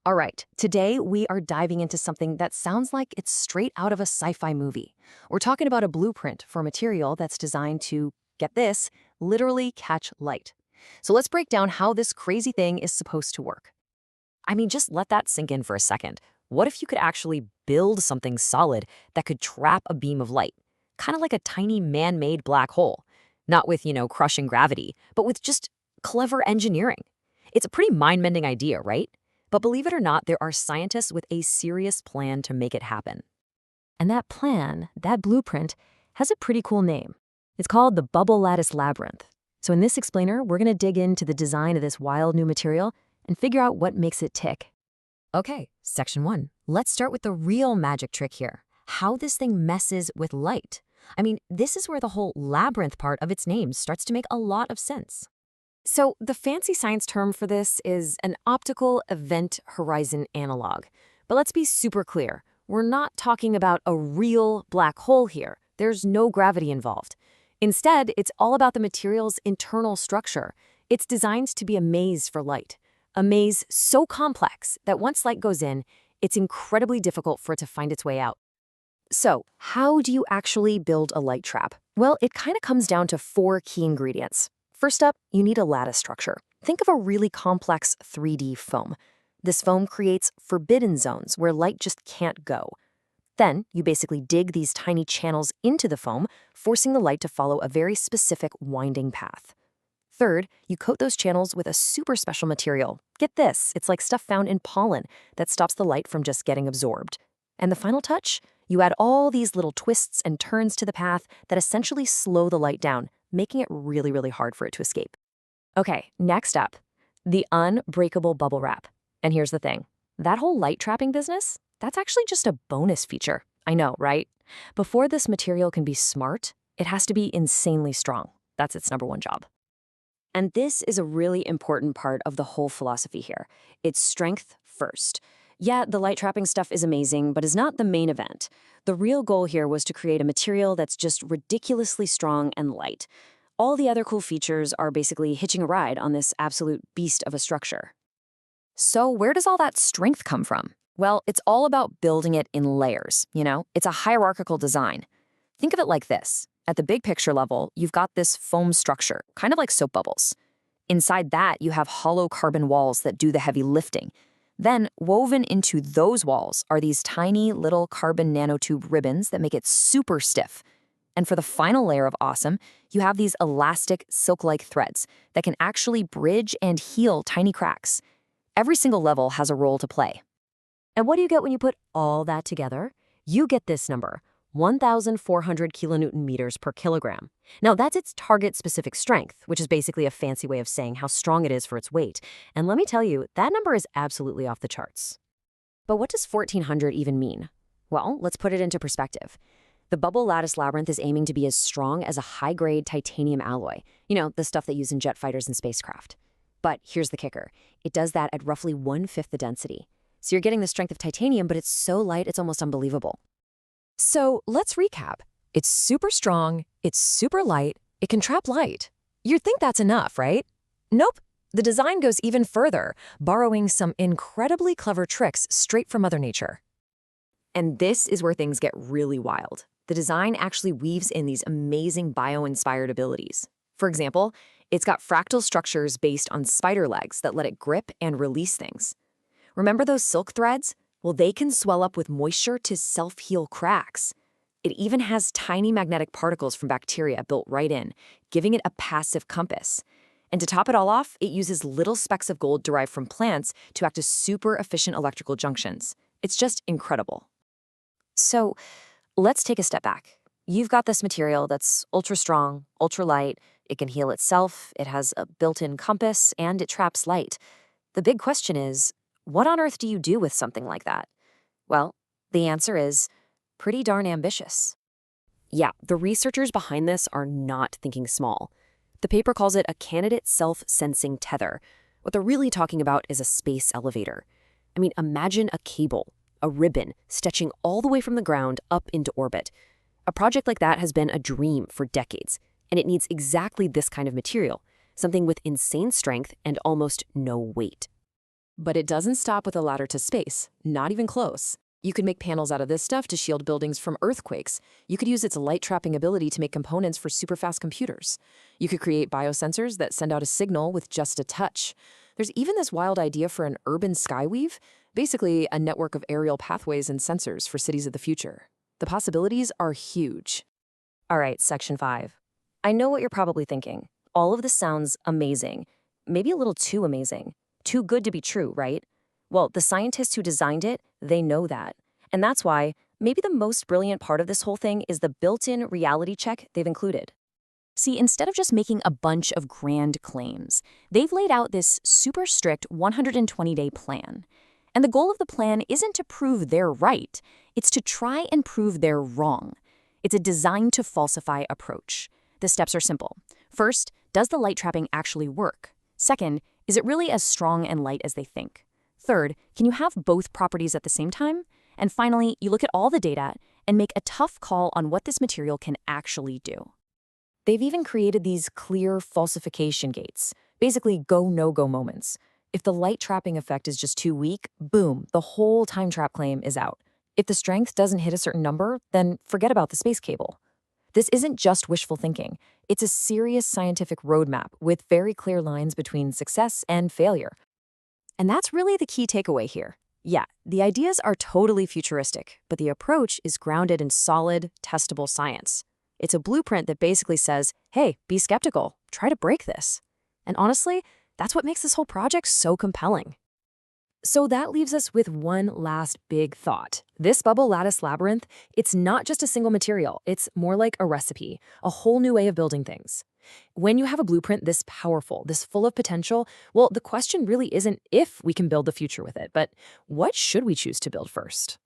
All right, today we are diving into something that sounds like it's straight out of a sci-fi movie. We're talking about a blueprint for a material that's designed to, get this, literally catch light. So let's break down how this crazy thing is supposed to work. I mean, just let that sink in for a second. What if you could actually build something solid that could trap a beam of light? Kind of like a tiny man-made black hole. Not with, crushing gravity, but with just clever engineering. It's a pretty mind-bending idea, right? But believe it or not, there are scientists with a serious plan to make it happen. And that plan, that blueprint, has a pretty cool name. It's called the Bubble Lattice Labyrinth. So in this explainer, we're going to dig into the design of this wild new material and figure out what makes it tick. Okay, section 1. Let's start with the real magic trick here. How this thing messes with light. I mean, this is where the whole labyrinth part of its name starts to make a lot of sense. So the fancy science term for this is an optical event horizon analog. But let's be super clear. We're not talking about a real black hole here. There's no gravity involved. Instead, it's all about the material's internal structure. It's designed to be a maze for light. A maze so complex that once light goes in, it's incredibly difficult for it to find its way out. So, how do you actually build a light trap? Well, it kind of comes down to 4 key ingredients. First up, you need a lattice structure. Think of a really complex 3D foam. This foam creates forbidden zones where light just can't go. Then, you basically dig these tiny channels into the foam, forcing the light to follow a very specific winding path. Third, you coat those channels with a super special material. Get this, it's like stuff found in pollen that stops the light from just getting absorbed. And the final touch? You add all these little twists and turns to the path that essentially slow the light down, making it really, really hard for it to escape. Okay, next up, the unbreakable bubble wrap. And here's the thing. That whole light trapping business, that's actually just a bonus feature. I know, right? Before this material can be smart, it has to be insanely strong. That's its number one job. And this is a really important part of the whole philosophy here. It's strength first. Yeah, the light trapping stuff is amazing, but is not the main event. The real goal here was to create a material that's just ridiculously strong and light. All the other cool features are basically hitching a ride on this absolute beast of a structure. So where does all that strength come from? Well, it's all about building it in layers, It's a hierarchical design. Think of it like this. At the big picture level, you've got this foam structure, kind of like soap bubbles. Inside that, you have hollow carbon walls that do the heavy lifting. Then, woven into those walls are these tiny little carbon nanotube ribbons that make it super stiff. And for the final layer of awesome, you have these elastic, silk-like threads that can actually bridge and heal tiny cracks. Every single level has a role to play. And what do you get when you put all that together? You get this number, 1,400 kilonewton meters per kilogram. Now, that's its target-specific strength, which is basically a fancy way of saying how strong it is for its weight. And let me tell you, that number is absolutely off the charts. But what does 1,400 even mean? Well, let's put it into perspective. The Bubble Lattice Labyrinth is aiming to be as strong as a high-grade titanium alloy. The stuff they use in jet fighters and spacecraft. But here's the kicker. It does that at roughly 1/5 the density. So you're getting the strength of titanium, but it's so light it's almost unbelievable. So let's recap. It's super strong, it's super light, it can trap light. You'd think that's enough, right? Nope. The design goes even further, borrowing some incredibly clever tricks straight from Mother Nature. And this is where things get really wild. The design actually weaves in these amazing bio-inspired abilities. For example, it's got fractal structures based on spider legs that let it grip and release things. Remember those silk threads? Well, they can swell up with moisture to self-heal cracks. It even has tiny magnetic particles from bacteria built right in, giving it a passive compass. And to top it all off, it uses little specks of gold derived from plants to act as super efficient electrical junctions. It's just incredible. So let's take a step back. You've got this material that's ultra strong, ultra light, it can heal itself, it has a built-in compass, and it traps light. The big question is, what on earth do you do with something like that? Well, the answer is pretty darn ambitious. Yeah, the researchers behind this are not thinking small. The paper calls it a candidate self-sensing tether. What they're really talking about is a space elevator. I mean, imagine a cable, a ribbon, stretching all the way from the ground up into orbit. A project like that has been a dream for decades, and it needs exactly this kind of material, something with insane strength and almost no weight. But it doesn't stop with a ladder to space, not even close. You could make panels out of this stuff to shield buildings from earthquakes. You could use its light-trapping ability to make components for super-fast computers. You could create biosensors that send out a signal with just a touch. There's even this wild idea for an urban skyweave, basically a network of aerial pathways and sensors for cities of the future. The possibilities are huge. All right, Section 5. I know what you're probably thinking. All of this sounds amazing. Maybe a little too amazing. Too good to be true, right? Well, the scientists who designed it, they know that. And that's why maybe the most brilliant part of this whole thing is the built-in reality check they've included. See, instead of just making a bunch of grand claims, they've laid out this super strict 120-day plan. And the goal of the plan isn't to prove they're right, it's to try and prove they're wrong. It's a design-to-falsify approach. The steps are simple. First, does the light trapping actually work? Second, is it really as strong and light as they think? Third, can you have both properties at the same time? And finally, you look at all the data and make a tough call on what this material can actually do. They've even created these clear falsification gates, basically go-no-go moments. If the light trapping effect is just too weak, boom, the whole time trap claim is out. If the strength doesn't hit a certain number, then forget about the space cable. This isn't just wishful thinking. It's a serious scientific roadmap with very clear lines between success and failure. And that's really the key takeaway here. Yeah, the ideas are totally futuristic, but the approach is grounded in solid, testable science. It's a blueprint that basically says, hey, be skeptical, try to break this. And honestly, that's what makes this whole project so compelling. So that leaves us with one last big thought. This bubble lattice labyrinth, it's not just a single material, it's more like a recipe, a whole new way of building things. When you have a blueprint this powerful, this full of potential, well, the question really isn't if we can build the future with it, but what should we choose to build first?